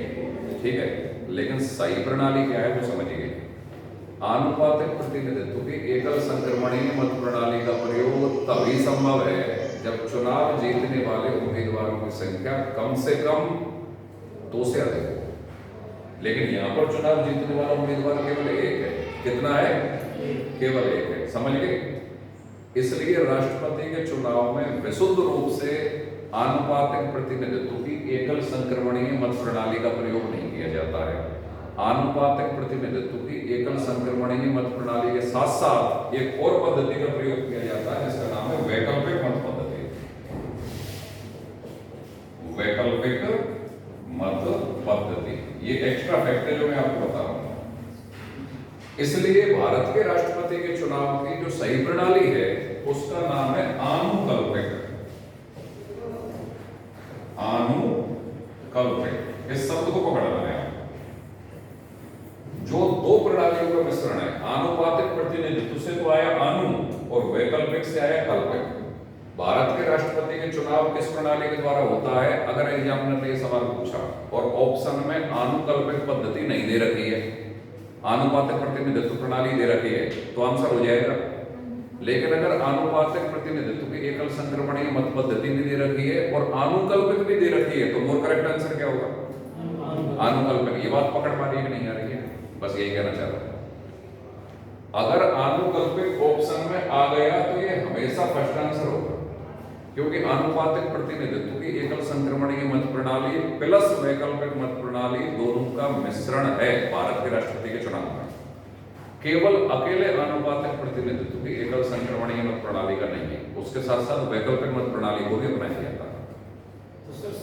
ठीक है, लेकिन सही प्रणाली क्या है वो समझिए। आनुपातिक प्रतिनिधित्व की एकल संक्रमणीय मत प्रणाली का प्रयोग तभी संभव है जब चुनाव जीतने वाले उम्मीदवारों की संख्या कम से कम 2 से अधिक हो। लेकिन यहाँ पर चुनाव जीतने वाला उम्मीदवार केवल एक है। कितना है? केवल एक है। समझ गए? इसलिए राष्ट्रपति के चुनाव में विशुद्ध रूप से आनुपातिक प्रतिनिधित्व की एकल संक्रमणीय मत प्रणाली का प्रयोग नहीं किया जाता है। आनुपातिक प्रतिनिधित्व की एकल संक्रमणीय मत प्रणाली के साथ साथ एक और पद्धति का प्रयोग किया जाता है जिसका नाम है वैकल्पिक मत पद्धति। वैकल्पिक मत पद्धति, ये एक्स्ट्रा फैक्ट है जो मैं आपको बता रहा हूं। इसलिए भारत के राष्ट्रपति के चुनाव की जो सही प्रणाली है उसका नाम है आनुकल्पिक। आनुकल्पिक, इस शब्द को पकड़ना है। जो दो प्रणालियों का मिश्रण है, आनुपातिक प्रतिनिधित्व से तो आया अनु और वैकल्पिक से आया कल्पिक। भारत के राष्ट्रपति के चुनाव किस प्रणाली के द्वारा होता है? अगर एग्जामिनर ने सवाल पूछा और ऑप्शन में आनुकल्पिक पद्धति नहीं दे रखी है, आनुपातिक प्रतिनिधित्व प्रणाली दे रखी है, तो आंसर हो जाएगा। लेकिन अगर आनुपातिक प्रतिनिधित्व की एकल संक्रमणीय मत पद्धति भी दे रखी है और आनुकल्पिक भी दे रखी है, तो मोर करेक्ट आंसर क्या होगा? आनुकल्पिक। ये बात पकड़ पा रही है कि नहीं आ रही है? बस यही कहना चाह रहा हूं। अगर आनुकल्पिक ऑप्शन में आ गया तो ये हमेशा फर्स्ट आंसर होगा, क्योंकि आनुपातिक प्रतिनिधित्व की एकल संक्रमणीय मत प्रणाली प्लस वैकल्पिक मत प्रणाली दोनों का मिश्रण है भारत के राष्ट्रपति के चुनाव में। केवल अकेले आनुपातिक प्रतिनिधित्व की एकल संक्रमणीय मत प्रणाली का नहीं है, उसके साथ साथ वैकल्पिक मत प्रणाली को भी अपनाया जाता है।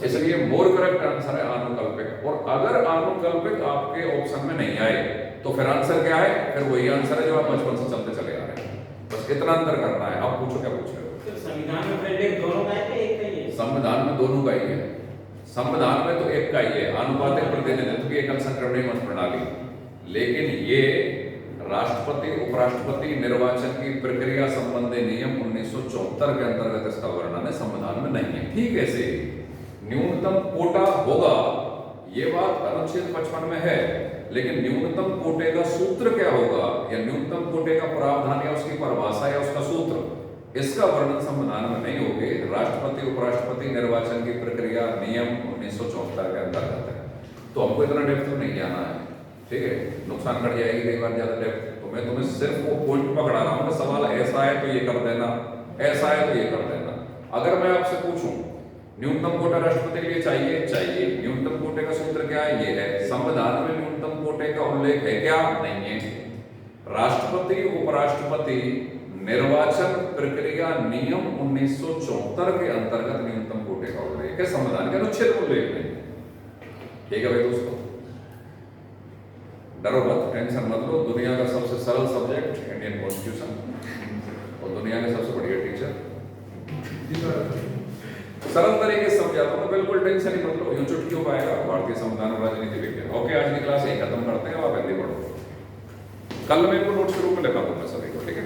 इसलिए मोर करेक्ट आंसर है आनुकल्पिक। और अगर आनुकल्पिक आपके ऑप्शन में नहीं आए तो फिर आंसर क्या है? फिर वही आंसर है जो आप बचपन से चलते चले आ रहे हैं। बस इतना अंतर करना है। आप पूछो, क्या पूछ रहे हो? संविधान में पहले दोनों का है कि एक का ही है? संविधान में दोनों का ही है। संविधान में तो एक का ही है, आनुपातिक प्रतिनिधित्व की एकल संक्रमणीय मत प्रणाली। लेकिन ये राष्ट्रपति उपराष्ट्रपति निर्वाचन की प्रक्रिया संबंधी नियम 1974 के अंतर्गत इसका वर्णन है, संविधान में नहीं है। ठीक ऐसे न्यूनतम कोटा होगा, ये बात अनुच्छेद 55 में है, लेकिन न्यूनतम कोटे का सूत्र क्या होगा या न्यूनतम कोटे का प्रावधान या उसकी परिभाषा या उसका सूत्र, इसका वर्णन संविधान में नहीं होगी। राष्ट्रपति उपराष्ट्रपति निर्वाचन की प्रक्रिया नियम 1974 के अंतर्गत है। तो हमको इतना डेप्थ में नहीं जाना है, ठीक है, नुकसान कर जाएगी कई बार ज्यादा डेप्थ। तो मैं तुम्हें सिर्फ वो पॉइंट पकड़ा रहा हूँ कि सवाल ऐसा है तो ये कर देना, ऐसा है तो ये कर देना। अगर मैं आपसे पूछूं न्यूनतम कोटा राष्ट्रपति के लिए चाहिए, न्यूनतम कोटे का सूत्र क्या है? ये है। संविधान में न्यूनतम कोटे का उल्लेख है क्या? नहीं है। राष्ट्रपति उपराष्ट्रपति निर्वाचन प्रक्रिया नियम 1974 के अंतर्गत न्यूनतम कोटे का उल्लेख है, संविधान के अनुच्छेद उल्लेख नहीं। ठीक है भाई दोस्तों, डरो मत, टेंशन मत लो। दुनिया का सबसे सरल सब्जेक्ट इंडियन कॉन्स्टिट्यूशन और दुनिया के सबसे बढ़िया टीचर सरल तरीके से समझाता हूँ, बिल्कुल टेंशन ही मत लो। यूं चुटकियों पाएगा भारतीय संविधान और राजनीति विज्ञान। ओके, आज की क्लास यही खत्म करते हैं। आप हिंदी पढ़ो, कल मैं इनको नोट्स के रूप में लिखा दूंगा सभी को, ठीक है।